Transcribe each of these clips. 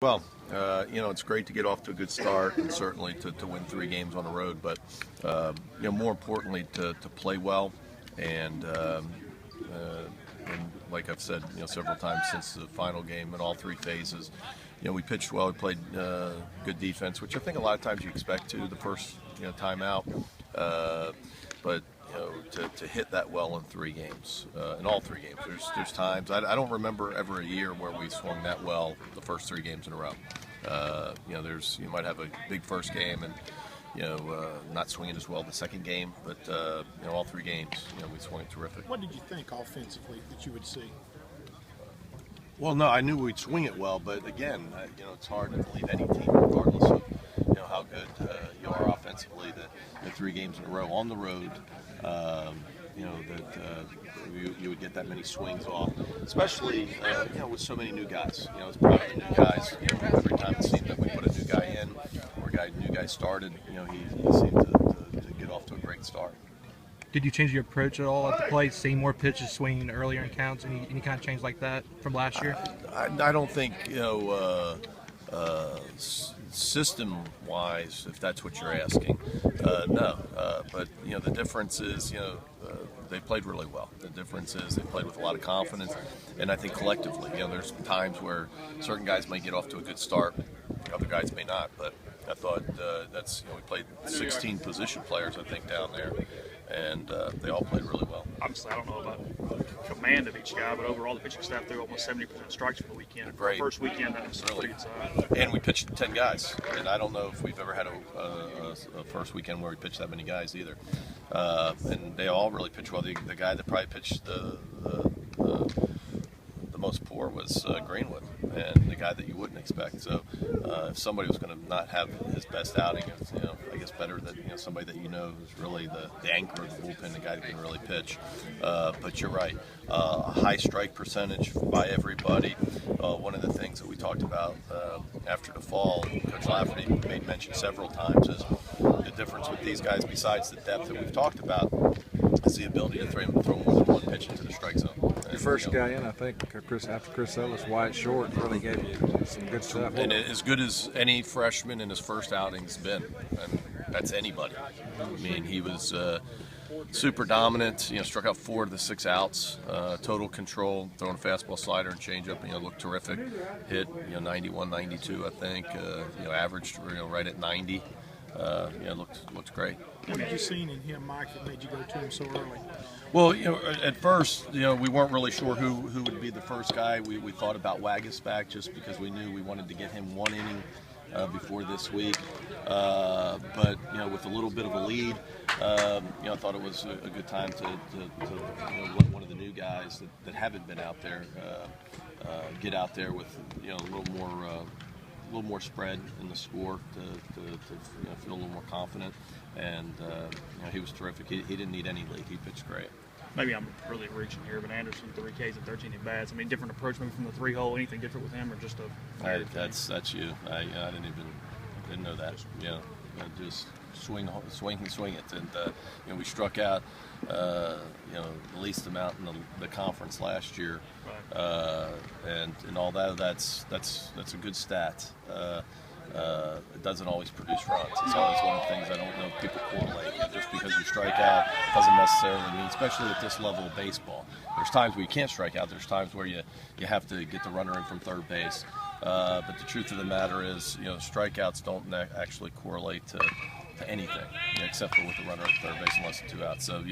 Well, it's great to get off to a good start and certainly to win 3 games on the road, but, more importantly to play well and like I've said, several times since the final game in all 3 phases, we pitched well, we played good defense, which I think a lot of times you expect the first, time out, but to hit that well in 3 games, in all 3 games. There's times I don't remember ever a year where we swung that well the first 3 games in a row. You might have a big first game and not swinging as well the second game, but all 3 games, we swung terrific. What did you think offensively that you would see? Well, no, I knew we'd swing it well, but again, it's hard to believe any team, regardless of how good you are offensively, that 3 games in a row on the road, you would get that many swings off, especially with so many new guys. It's probably new guys. Every time it seemed that we put a new guy in or a new guy started, he seemed to get off to a great start. Did you change your approach at all at the plate, seeing more pitches swinging earlier in counts, any kind of change like that from last year? I don't think, system-wise, if that's what you're asking, no. But, the difference is, they played really well. The difference is they played with a lot of confidence, and I think collectively, there's times where certain guys may get off to a good start, other guys may not, but I thought we played 16 position players, I think, down there, and they all played really well. Obviously, I don't know about command of each guy, but overall the pitching staff threw almost 70% strikes for the weekend. Great. First weekend, that was Really. pretty good sign. And we pitched 10 guys, and I don't know if we've ever had a first weekend where we pitched that many guys either. And they all really pitched well. The guy that probably pitched the most poor was Greenwood, and the guy that you wouldn't expect. So if somebody was going to not have his best outing, it's, I guess better that somebody that is really the anchor of the bullpen, the guy that can really pitch. But you're right, a high strike percentage by everybody. One of the things that we talked about after the fall, Coach Lafferty made mention several times, is the difference with these guys, besides the depth that we've talked about, is the ability to throw more than one pitch into the strike zone. Your first guy in, I think, after Chris Ellis, Wyatt Short, really gave you some good stuff. And as good as any freshman in his first outing's been, and that's anybody. I mean, he was super dominant. Struck out 4 of the 6 outs. Total control, throwing a fastball, slider, and changeup. Looked terrific. Hit 91, 92, I think. Averaged right at 90. Looked great. What did you see in him, Mike, that made you go to him so early? Well, at first, we weren't really sure who would be the first guy. We thought about Wagas back just because we knew we wanted to get him 1 inning before this week. But with a little bit of a lead, I thought it was a good time to let one of the new guys that haven't been out there get out there with a little more spread in the score to feel a little more confident, and he was terrific. He didn't need any lead. He pitched great. Maybe I'm really reaching here, but Anderson 3 Ks and 13 at bats. I mean, different approach maybe from the 3-hole. Anything different with him, or just a? That's you. I didn't know that. Just swing it, and we struck out the least amount in the conference last year, right. And all that. That's a good stat. It doesn't always produce runs. It's always one of the things I don't know if people correlate. Just because you strike out doesn't necessarily mean, especially at this level of baseball. There's times where you can't strike out. There's times where you have to get the runner in from third base. But the truth of the matter is, strikeouts don't actually correlate to anything, except for with the runner at third base and less than 2 outs. So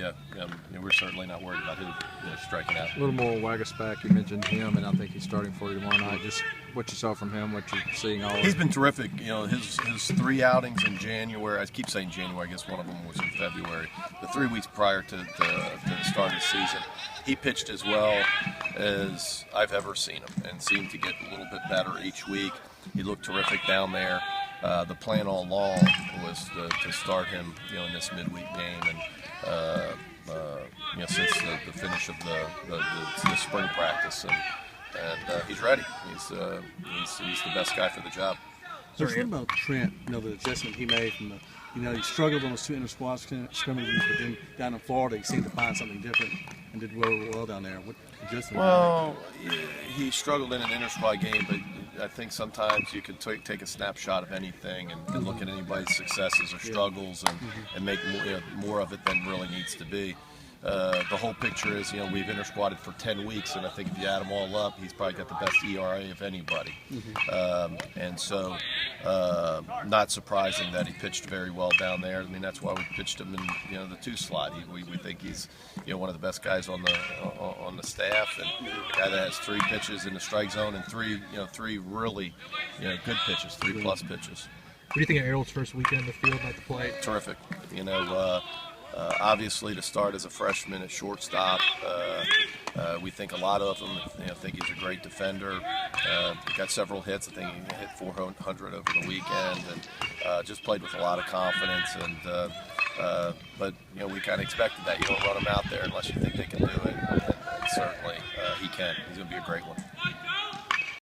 we're certainly not worried about who striking out. A little more Wagas back. You mentioned him, and I think he's starting for you tomorrow night. Just what you saw from him, what you're seeing all. He's been terrific. His 3 outings in January. I keep saying January. I guess one of them was in February. The 3 weeks prior to the start of the season, he pitched as well as I've ever seen him, and seemed to get a little bit better each week. He looked terrific down there. The plan all along was to start him, in this midweek game, and since the finish of the spring practice, and he's ready. He's the best guy for the job. What about Trent? The adjustment he made from he struggled on those 2 inter-squad scrimmages, but then down in Florida he seemed to find something different and did well down there. What adjustment? Well, he struggled in an inter-squad game, but I think sometimes you can take a snapshot of anything and look at anybody's successes or struggles and make more of it than really needs to be. The whole picture is, we've inter-squatted for 10 weeks, and I think if you add them all up, he's probably got the best ERA of anybody. And so, not surprising that he pitched very well down there. I mean, that's why we pitched him in the 2 slot. We think he's one of the best guys on the staff, and a guy that has 3 pitches in the strike zone and three really good pitches, 3+ pitches. What do you think of Errol's first weekend in the field at the plate? Terrific. Obviously, to start as a freshman at shortstop, we think a lot of them. Think he's a great defender. Got several hits. I think he hit 400 over the weekend, and just played with a lot of confidence. But we kind of expected that. You don't run him out there unless you think they can do it. And certainly, he can. He's going to be a great one.